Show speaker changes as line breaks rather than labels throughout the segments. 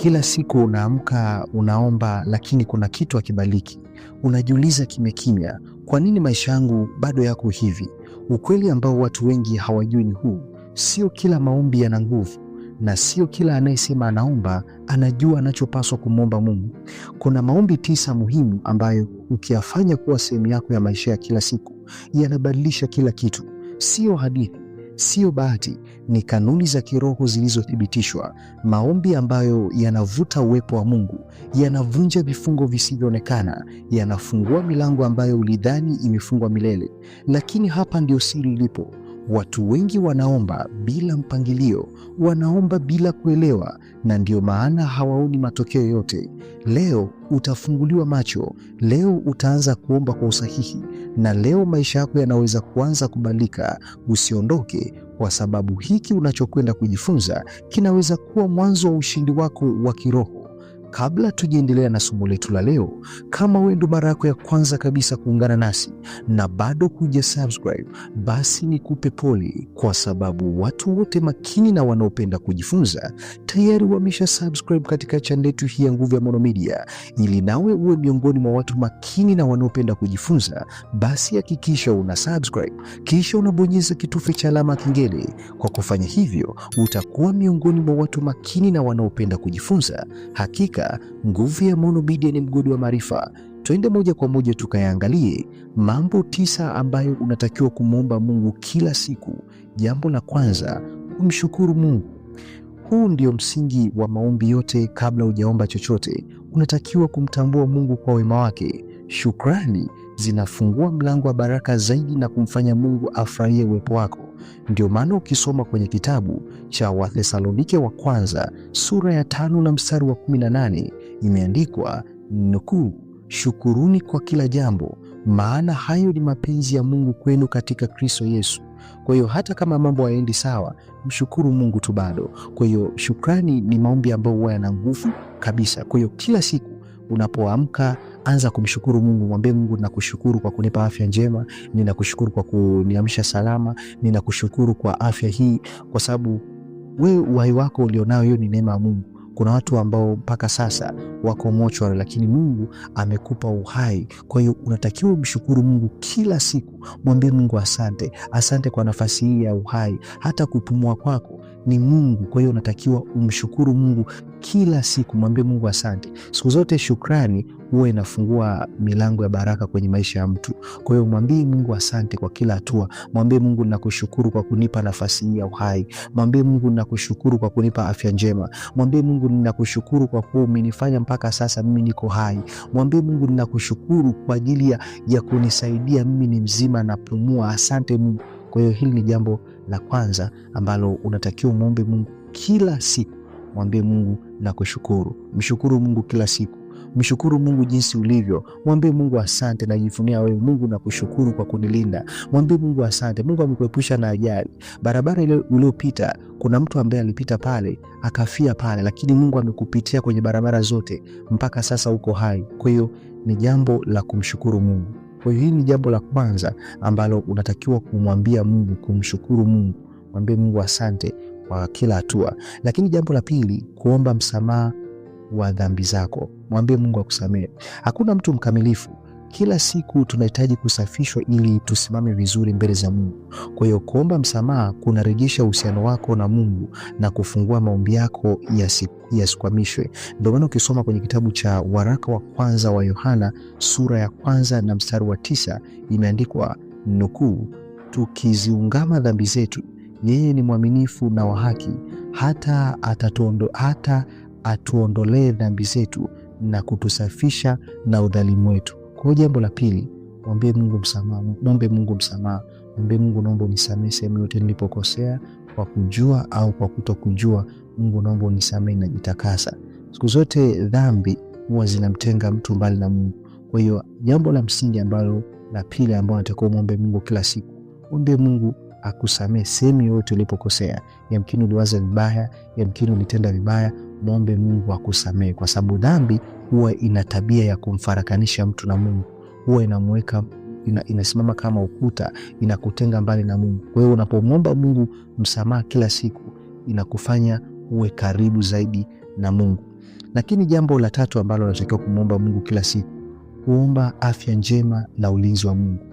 Kila siku unaamka unaomba, lakini kuna kitu hakibaliki. Unajiuliza kimya kimya, kwa nini maisha yangu bado yako hivi? Ukweli ambao watu wengi hawajui ni huu: sio kila maombi yana nguvu, na sio kila anayesema anaomba anajua anachopaswa kumwomba Mungu. Kuna maombi 9 muhimu ambayo ukiyafanya kuwa sehemu yako ya maisha ya kila siku yanabadilisha kila kitu. Sio hadithi, sio bahati, ni kanuni za kiroho zilizothibitishwa. Maombi ambayo yanavuta uwepo wa Mungu, yanavunja vifungo visivyoonekana, yanafungua milango ambayo ulidhani imefungwa milele. Lakini hapa ndio siri ilipo. Watu wengi wanaomba bila mpangilio, wanaomba bila kuelewa, na ndio maana hawaoni matokeo yote. Leo utafunguliwa macho, leo utaanza kuomba kwa usahihi, na leo maisha yako yanaweza kuanza kubadilika. Usiondoke, kwa sababu hiki unachokwenda kujifunza kinaweza kuwa mwanzo wa ushindi wako wa kiroho. Kabla tujiendelea na somo letu la leo, kama wewe ndo mara yako ya kwanza kabisa kuungana nasi na bado kuja subscribe, basi nikupe pole, kwa sababu watu wote makini na wanaopenda kujifunza tayari wamesha subscribe katika channel yetu hii ya Nguvu ya Maono Media. Ili nawe uwe miongoni mwa watu makini na wanaopenda kujifunza, basi hakikisha una subscribe kisha unabonyeza kitufe cha alama kengele. Kwa kufanya hivyo, utakuwa miongoni mwa watu makini na wanaopenda kujifunza. Hakika Nguvu ya Maono Media ni mgodi wa maarifa. Twende moja kwa moja tukayaangalie mambo 9 ambayo unatakiwa kumwomba Mungu kila siku. Jambo la kwanza, kumshukuru Mungu. Huu ndio msingi wa maombi yote. Kabla hujaomba chochote, unatakiwa kumtambua Mungu kwa wema wake. Shukrani zinafungua mlango wa baraka zaidi na kumfanya Mungu afurahie uwepo wako. Ndio maana ukisoma kwenye kitabu cha Wathesalonike wa kwanza sura ya 5 na mstari wa 18 imeandikwa nukuu, shukuruni kwa kila jambo, maana hayo ni mapenzi ya Mungu kwenu katika Kristo Yesu. Kwa hiyo hata kama mambo hayaendi sawa, mshukuru Mungu tu bado. Kwa hiyo shukrani ni maombi ambayo huwa yana nguvu kabisa. Kwa hiyo kila siku unapoamka, anza kumshukuru Mungu. Mwambie Mungu, nakushukuru kwa kunipa afya njema, ninakushukuru kwa kuniamsha salama, ninakushukuru kwa afya hii, kwa sababu wewe uhai wako ulionao hiyo ni neema ya Mungu. Kuna watu ambao mpaka sasa wako mochwari, lakini Mungu amekupa uhai. Kwa hiyo unatakiwa umshukuru Mungu kila siku. Mwambie Mungu asante, asante kwa nafasi hii ya uhai. Hata kupumua kwako ni Mungu. Kwa hiyo unatakiwa umshukuru Mungu kila siku. Mwambie Mungu asante. Siku zote shukrani huwa inafungua milango ya baraka kwenye maisha ya mtu. Kwa hiyo mwambie Mungu asante kwa kila hatua. Mwambie Mungu, ninakushukuru kwa kunipa nafasi hii ya uhai. Mwambie Mungu, ninakushukuru kwa kunipa afya njema. Mwambie Mungu, ninakushukuru kwa kuwa umenifanya mpaka sasa mimi niko hai. Mwambie Mungu, ninakushukuru kwa ajili ya kunisaidia mimi ni mzima na pumua. Asante Mungu. Kwa hiyo hili ni jambo la kwanza ambalo unatakiwa muombe Mungu kila siku. Mwambie Mungu nakushukuru. Mshukuru Mungu kila siku. Mshukuru Mungu jinsi ulivyo. Mwambie Mungu asante, najivunia wewe Mungu, nakushukuru kwa kunilinda. Mwambie Mungu asante. Mungu amekuepusha na ajali. Barabara ile uliopita, kuna mtu ambaye alipita pale akafia pale, lakini Mungu amekupitia kwenye barabara zote mpaka sasa uko hai. Kwa hiyo ni jambo la kumshukuru Mungu. Kwa hiyo hili ni jambo la kwanza ambalo unatakiwa kumwambia Mungu, kumshukuru Mungu. Mwambie Mungu asante kwa kila hatua. Lakini jambo la pili, kuomba msamaha wa dhambi zako. Mwambie Mungu akusamehe. Hakuna mtu mkamilifu. Kila siku tunahitaji kusafishwa ili tusimame vizuri mbele za Mungu. Kwa hiyo kuomba msamaha kunarejesha uhusiano wako na Mungu na kufungua maombi yako yasikwamishwe. Ndio maana ukisoma kwenye kitabu cha waraka wa kwanza wa Yohana sura ya 1 na mstari wa 9 imeandikwa nukuu, tukiziungama dhambi zetu, yeye ni mwaminifu na wa haki hata atuondolee dhambi zetu na kutusafisha na udhalimu wetu. Kwa jambo la pili, mwambie Mungu msamaha. Mwombe Mungu msamaha. Mwambie Mungu, naomba unisamehe sehemu yote nilipokosea kwa kujua au kwa kutokujua. Mungu, naomba unisamehe na jitakasa. Siku zote dhambi huwa zinamtenga mtu mbali na Mungu. Kwa hiyo jambo la msingi ambalo la pili ambalo natakiwa muombe Mungu kila siku, mwambie Mungu akusamehe sehemu yote ulipokosea. Yamkini uliwaza vibaya, yamkini ulitenda vibaya, muombe Mungu akusamehe, kwa sababu dhambi huwa ina tabia ya kumfarakanisha mtu na Mungu. Huwa inamweka inasimama kama ukuta, inakutenga mbali na Mungu. Kwa hiyo unapomwomba Mungu msamaha kila siku, inakufanya uwe karibu zaidi na Mungu. Lakini jambo la tatu ambalo unatakiwa kumwomba Mungu kila siku, kuomba afya njema na ulinzi wa Mungu.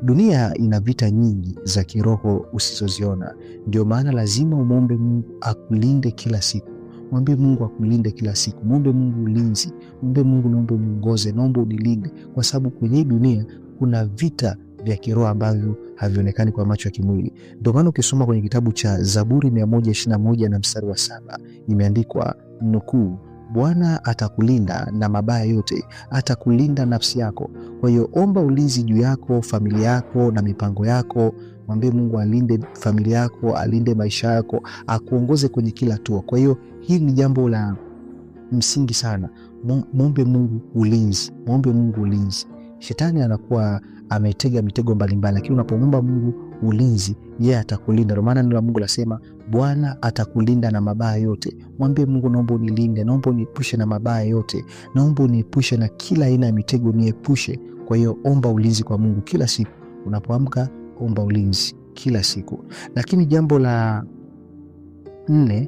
Dunia ina vita nyingi za kiroho usizoziona, ndio maana lazima umwombe Mungu akulinde kila siku. Mwambie Mungu akulinde kila siku, mwombe Mungu ulinzi, mwombe Mungu, naomba uniongoze, naomba unilinde, kwa sababu kwenye dunia kuna vita vya kiroho ambavyo havionekani kwa macho ya kimwili. Ndio maana ukisoma kwenye kitabu cha Zaburi 121 na mstari wa 7 imeandikwa nukuu, Bwana atakulinda na mabaya yote, atakulinda nafsi yako. Kwa hiyo omba ulinzi juu yako, familia yako na mipango yako. Mwambie Mungu alinde familia yako, alinde maisha yako, akuongoze kwenye kila hatua. Kwa hiyo hili ni jambo la msingi sana. Mwombe Mungu ulinzi, mwombe Mungu ulinzi. Shetani anakuwa ametega mitego mbalimbali, lakini unapomwomba Mungu ulinzi, yeye atakulinda. Ndio maana neno la Mungu lasema Bwana atakulinda na mabaya yote. Mwambie Mungu, naomba unilinde, naomba uniepushe na mabaya yote, naomba uniepushe na kila aina ya mitego, niepushe. Kwa hiyo omba ulinzi kwa Mungu kila siku. Unapoamka omba ulinzi kila siku. Lakini jambo la 4,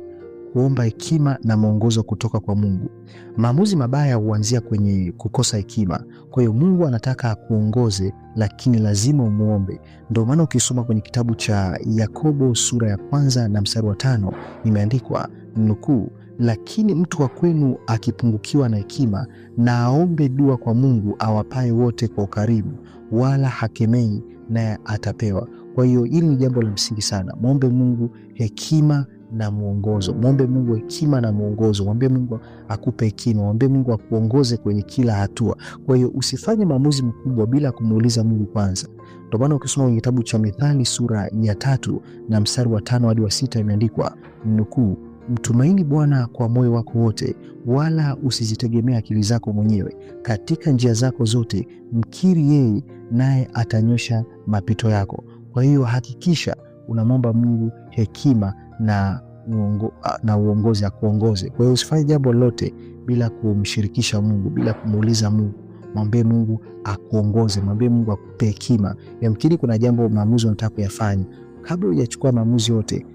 kuomba hekima na mwongozo kutoka kwa Mungu. Maamuzi mabaya huanzia kwenye kukosa hekima. Kwa hiyo Mungu anataka akuongoze, lakini lazima umuombe. Ndio maana ukisoma kwenye kitabu cha Yakobo sura ya 1 na mstari wa 5 imeandikwa nukuu, lakini mtu wa kwenu akipungukiwa na hekima, na aombe dua kwa Mungu awapaye wote kwa ukarimu, wala hakemei, naye atapewa. Kwa hiyo hili ni jambo la msingi sana. Muombe Mungu hekima na mwongozo. Mwombe Mungu hekima na mwongozo. Mwambie Mungu akupe hekima, mwambie Mungu akuongoze kwenye kila hatua. Kwa hiyo usifanye maamuzi makubwa bila kumuuliza Mungu kwanza. Ndio maana ukisoma kwenye kitabu cha Mithali sura ya 3 na mstari wa 5 hadi wa 6 imeandikwa nukuu, mtumaini Bwana kwa moyo wako wote, wala usizitegemea akili zako mwenyewe. Katika njia zako zote mkiri yeye, naye atanyosha mapito yako. Kwa hiyo hakikisha unamwomba Mungu hekima na uongozi, akuongoze. Kwa hiyo usifanye jambo lolote bila kumshirikisha Mungu, bila kumuuliza Mungu. Mwambie Mungu akuongoze, mwambie Mungu akupe hekima. Yamkini kuna jambo, maamuzi unataka kuyafanya, kabla hujachukua maamuzi yote,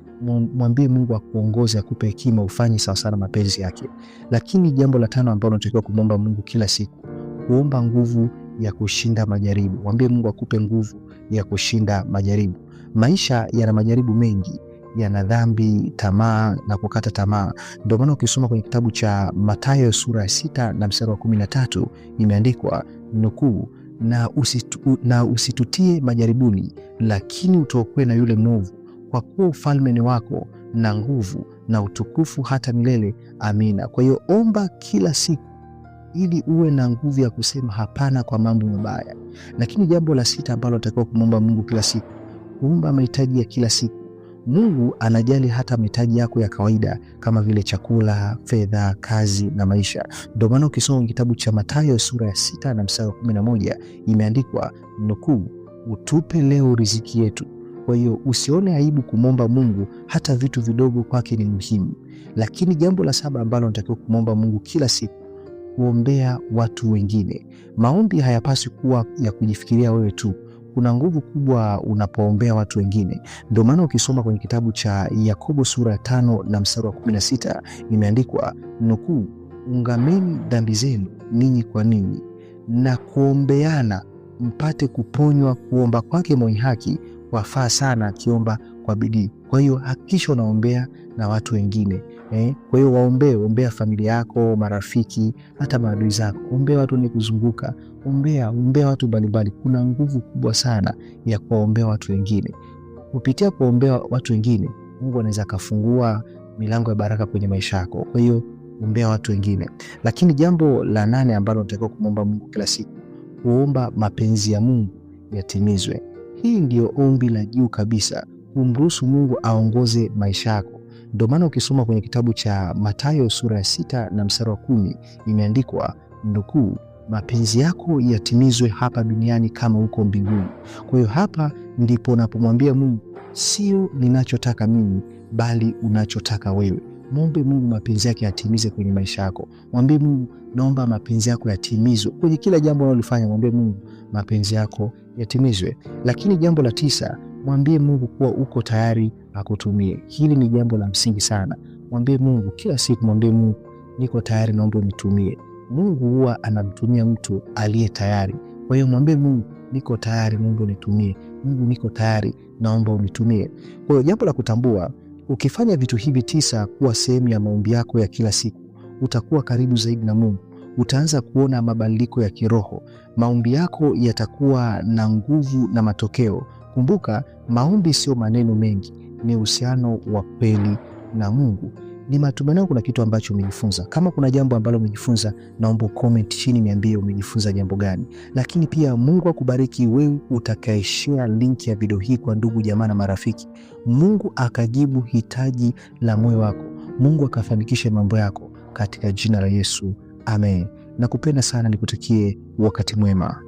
mwambie Mungu akuongoze, akupe hekima, ufanye sawa sana mapenzi yake. Lakini jambo la 5 ambalo unatakiwa kumwomba Mungu kila siku, kuomba nguvu ya kushinda majaribu. Mwambie Mungu akupe nguvu ya kushinda majaribu. Maisha yana majaribu mengi, yana dhambi, tamaa na kukata tamaa. Ndio maana ukisoma kwenye kitabu cha Mathayo sura ya 6 na mstari wa 13 imeandikwa nukuu, na usitutie majaribuni, lakini utuokoe na yule mwovu, kwa kuwa ufalme ni wako na nguvu na utukufu hata milele. Amina. Kwa hiyo omba kila siku ili uwe na nguvu ya kusema hapana kwa mambo mabaya. Lakini jambo la 6 ambalo unatakiwa kumwomba Mungu kila siku, kuomba mahitaji ya kila siku. Mungu anajali hata mahitaji yako ya kawaida kama vile chakula, fedha, kazi na maisha. Ndio maana ukisoma kitabu cha Mathayo sura ya 6 na mstari wa 11 imeandikwa nukuu, utupe leo riziki yetu. Kwa hiyo usione aibu kumwomba Mungu, hata vitu vidogo kwake ni muhimu. Lakini jambo la 7 ambalo unatakiwa kumwomba Mungu kila siku, kuombea watu wengine. Maombi hayapaswi kuwa ya kujifikiria wewe tu. Kuna nguvu kubwa unapoombea watu wengine. Ndio maana ukisoma kwenye kitabu cha Yakobo sura ya 5 na mstari wa 16 imeandikwa nukuu, ungameni dhambi zenu ninyi kwa ninyi na kuombeana mpate kuponywa. Kuomba kwake mwenye haki wafaa sana, akiomba kwa bidii. Kwa hiyo hakikisha unaombea na watu wengine. Kwa hiyo ombea familia yako, marafiki, hata maadui zako. Ombea watu wenye kuzunguka. Ombea watu mbalimbali. Kuna nguvu kubwa sana ya kuombea watu wengine. Kupitia kuombea watu wengine, Mungu anaweza kufungua milango ya baraka kwenye maisha yako. Kwa hiyo ombea watu wengine. Lakini jambo la 8 ambalo unatakiwa kumwomba Mungu kila siku, kuomba mapenzi ya Mungu yatimizwe. Hii ndio ombi la juu kabisa, kumruhusu Mungu aongoze maisha yako. Ndio maana ukisoma kwenye kitabu cha Mathayo sura ya 6 na mstari wa 10 imeandikwa nukuu, mapenzi yako yatimizwe hapa duniani kama huko mbinguni. Kwa hiyo hapa ndipo unapomwambia Mungu, sio ninachotaka mimi, bali unachotaka wewe. Mwombe Mungu mapenzi yake yatimize kwenye maisha yako. Mwambie Mungu, naomba mapenzi yako yatimizwe kwenye kila jambo unalofanya. Mwambie Mungu mapenzi yako yatimizwe. Lakini jambo la 9, mwambie Mungu kuwa uko tayari akutumie. Hili ni jambo la msingi sana. Mwambie Mungu kila siku, mwambie Mungu niko tayari, naomba unitumie. Mungu huwa anamtumia mtu aliye tayari. Kwa hiyo mwambie Mungu, niko tayari, naomba unitumie. Mungu, niko tayari, naomba unitumie. Kwa hiyo jambo la kutambua, ukifanya vitu hivi 9 kuwa sehemu ya maombi yako ya kila siku, utakuwa karibu zaidi na Mungu. Utaanza kuona mabadiliko ya kiroho. Maombi yako yatakuwa na nguvu na matokeo. Kumbuka, maombi sio maneno mengi, ni uhusiano wa kweli na Mungu. Ni matumaini yangu kuna kitu ambacho umejifunza. Kama kuna jambo ambalo umejifunza, naomba comment chini niambie umejifunza jambo gani. Lakini pia Mungu akubariki wewe utakayeshare link ya video hii kwa ndugu, jamaa na marafiki. Mungu akajibu hitaji la moyo wako. Mungu akafanikishe mambo yako katika jina la Yesu. Amen. Nakupenda sana, nikutakie wakati mwema.